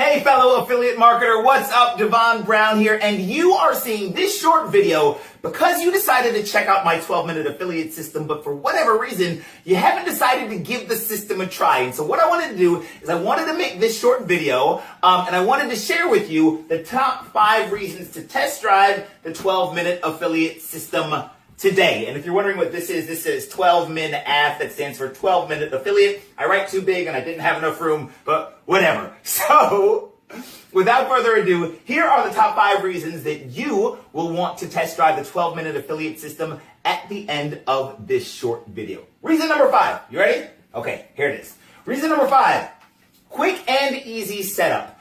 Hey fellow affiliate marketer, what's up? Devon Brown here, and you are seeing this short video because you decided to check out my 12-minute affiliate system, but for whatever reason, you haven't decided to give the system a try. And so what I wanted to do is I wanted to make this short video, and I wanted to share with you the top 5 reasons to test drive the 12-minute affiliate system today. And if you're wondering what this is 12-min AF, that stands for 12-minute affiliate. I write too big and I didn't have enough room, but whatever. So, without further ado, here are the top 5 reasons that you will want to test drive the 12-minute affiliate system at the end of this short video. Reason number 5, you ready? Okay, here it is. Reason number 5, quick and easy setup.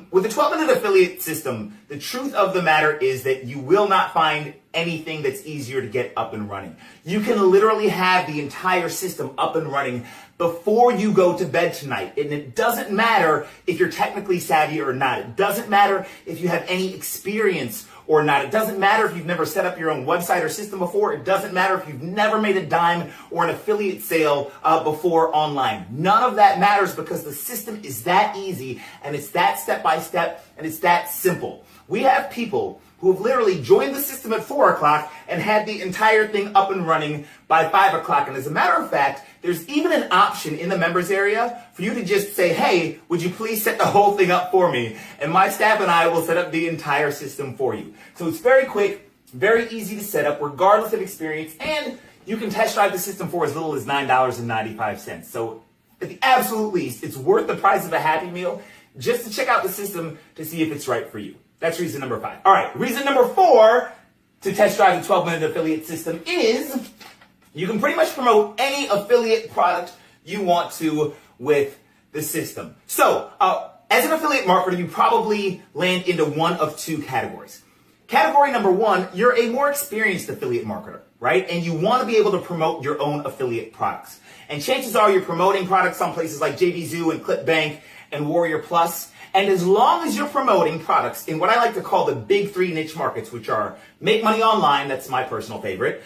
With the 12-minute affiliate system, the truth of the matter is that you will not find anything that's easier to get up and running. You can literally have the entire system up and running before you go to bed tonight. And it doesn't matter if you're technically savvy or not. It doesn't matter if you have any experience or not. It doesn't matter if you've never set up your own website or system before. It doesn't matter if you've never made a dime or an affiliate sale before online. None of that matters because the system is that easy and it's that step-by-step and it's that simple. We have people who have literally joined the system at 4 o'clock and had the entire thing up and running by 5 o'clock. And as a matter of fact, there's even an option in the members area for you to just say, hey, would you please set the whole thing up for me? And my staff and I will set up the entire system for you. So it's very quick, very easy to set up, regardless of experience. And you can test drive the system for as little as $9.95. So at the absolute least, it's worth the price of a Happy Meal just to check out the system to see if it's right for you. That's reason number 5. All right, reason number 4 to test drive the 12-minute affiliate system is you can pretty much promote any affiliate product you want to with the system. So, as an affiliate marketer, you probably land into one of 2 categories. Category number 1, you're a more experienced affiliate marketer, right? And you want to be able to promote your own affiliate products. And chances are you're promoting products on places like JVZoo and ClipBank and Warrior Plus. And as long as you're promoting products in what I like to call the big 3 niche markets, which are make money online, that's my personal favorite,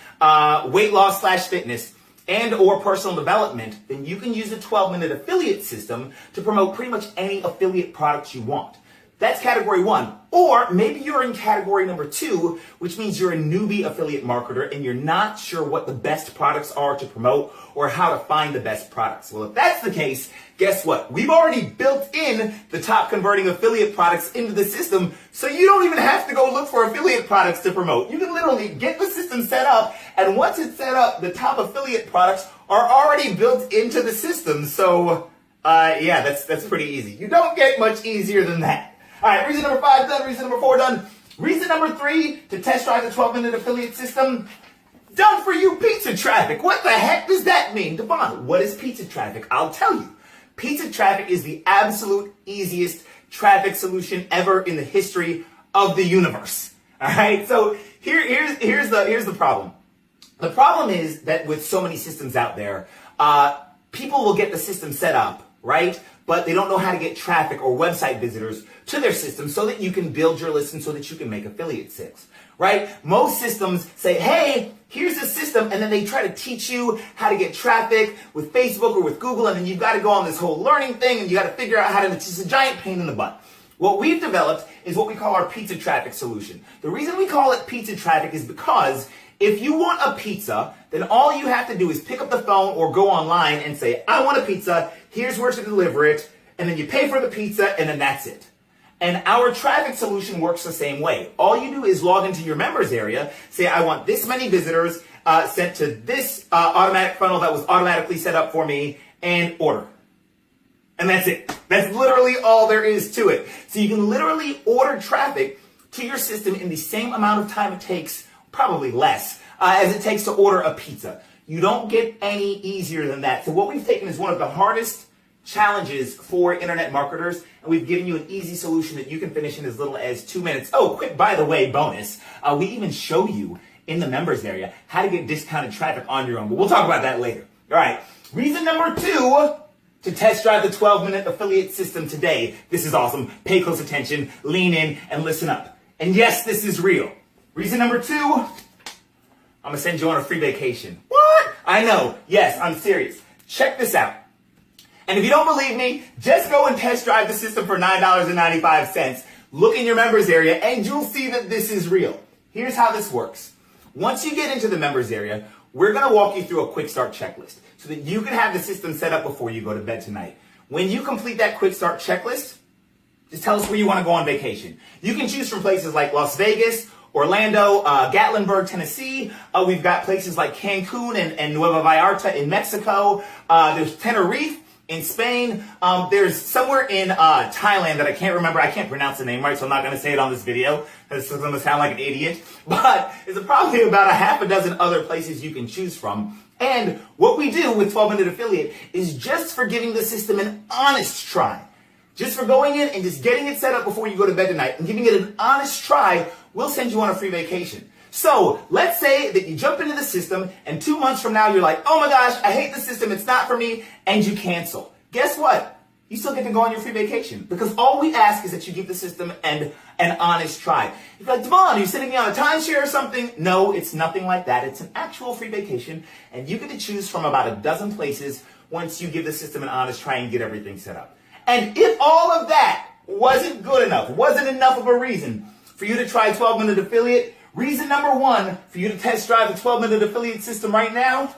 weight loss / fitness, and or personal development, then you can use the 12-minute affiliate system to promote pretty much any affiliate products you want. That's category 1. Or maybe you're in category number 2, which means you're a newbie affiliate marketer and you're not sure what the best products are to promote or how to find the best products. Well, if that's the case, guess what? We've already built in the top converting affiliate products into the system, so you don't even have to go look for affiliate products to promote. You can literally get the system set up, and once it's set up, the top affiliate products are already built into the system. So, yeah, that's pretty easy. You don't get much easier than that. All right, reason number 5 done, reason number 4 done. Reason number 3 to test drive the 12-minute affiliate system, done for you pizza traffic. What the heck does that mean? Devon, what is pizza traffic? I'll tell you. Pizza traffic is the absolute easiest traffic solution ever in the history of the universe. All right, so here's the problem. The problem is that with so many systems out there, people will get the system set up, right? But they don't know how to get traffic or website visitors to their system so that you can build your list and so that you can make affiliate sales, right? Most systems say, hey, here's a system, and then they try to teach you how to get traffic with Facebook or with Google, and then you've got to go on this whole learning thing, and you got to figure out how to, it's just a giant pain in the butt. What we've developed is what we call our pizza traffic solution. The reason we call it pizza traffic is because if you want a pizza, then all you have to do is pick up the phone or go online and say, I want a pizza, here's where to deliver it, and then you pay for the pizza, and then that's it. And our traffic solution works the same way. All you do is log into your members area, say, I want this many visitors sent to this automatic funnel that was automatically set up for me, and order. And that's it. That's literally all there is to it. So you can literally order traffic to your system in the same amount of time it takes, probably less, as it takes to order a pizza. You don't get any easier than that. So what we've taken is one of the hardest challenges for internet marketers, and we've given you an easy solution that you can finish in as little as 2 minutes. Oh, quick, by the way, bonus. We even show you in the members area how to get discounted traffic on your own, but we'll talk about that later. All right, reason number 2 to test drive the 12-minute affiliate system today. This is awesome. Pay close attention, lean in, and listen up. And yes, this is real. Reason number 2, I'm going to send you on a free vacation. What? I know. Yes, I'm serious. Check this out. And if you don't believe me, just go and test drive the system for $9.95. Look in your members area and you'll see that this is real. Here's how this works. Once you get into the members area, we're going to walk you through a quick start checklist so that you can have the system set up before you go to bed tonight. When you complete that quick start checklist, just tell us where you want to go on vacation. You can choose from places like Las Vegas, Orlando, Gatlinburg, Tennessee. We've got places like Cancun and Nueva Vallarta in Mexico. There's Tenerife in Spain. There's somewhere in Thailand that I can't remember. I can't pronounce the name right, so I'm not going to say it on this video. This is going to sound like an idiot. But there's probably about a half a dozen other places you can choose from. And what we do with 12-Minute Affiliate is just for giving the system an honest try. Just for going in and just getting it set up before you go to bed tonight and giving it an honest try, we'll send you on a free vacation. So let's say that you jump into the system and 2 months from now you're like, oh my gosh, I hate the system, it's not for me, and you cancel. Guess what? You still get to go on your free vacation because all we ask is that you give the system an honest try. You're like, Devon, are you sitting me on a timeshare or something? No, it's nothing like that. It's an actual free vacation and you get to choose from about a dozen places once you give the system an honest try and get everything set up. And if all of that wasn't good enough, wasn't enough of a reason for you to try 12-Minute Affiliate, reason number one for you to test drive the 12-Minute Affiliate system right now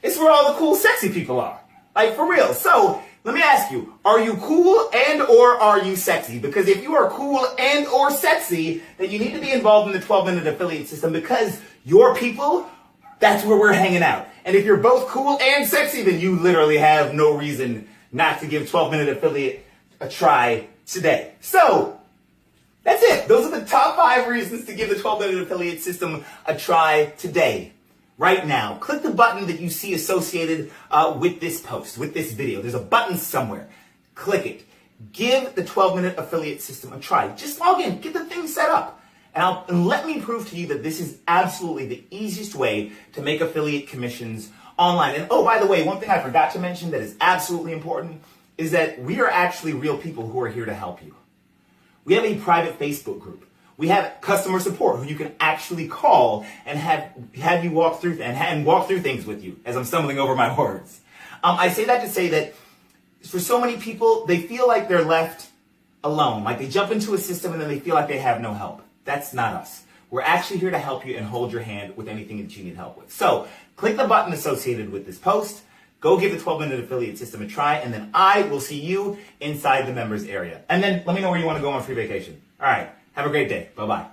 is where all the cool, sexy people are. Like, for real. So, let me ask you, are you cool and or are you sexy? Because if you are cool and or sexy, then you need to be involved in the 12-Minute Affiliate system because your people, that's where we're hanging out. And if you're both cool and sexy, then you literally have no reason not to give 12-Minute Affiliate a try today. So, that's it. Those are the top 5 reasons to give the 12-Minute Affiliate system a try today. Right now, click the button that you see associated with this post, with this video. There's a button somewhere. Click it. Give the 12-Minute Affiliate system a try. Just log in. Get the thing set up. And let me prove to you that this is absolutely the easiest way to make affiliate commissions online. And oh, by the way, one thing I forgot to mention that is absolutely important is that we are actually real people who are here to help you. We have a private Facebook group. We have customer support who you can actually call and have you walk through things with you as I'm stumbling over my words. I say that to say that for so many people, they feel like they're left alone. Like they jump into a system and then they feel like they have no help. That's not us. We're actually here to help you and hold your hand with anything that you need help with. So click the button associated with this post. Go give the 12-Minute Affiliate system a try, and then I will see you inside the members area. And then let me know where you want to go on free vacation. All right. Have a great day. Bye-bye.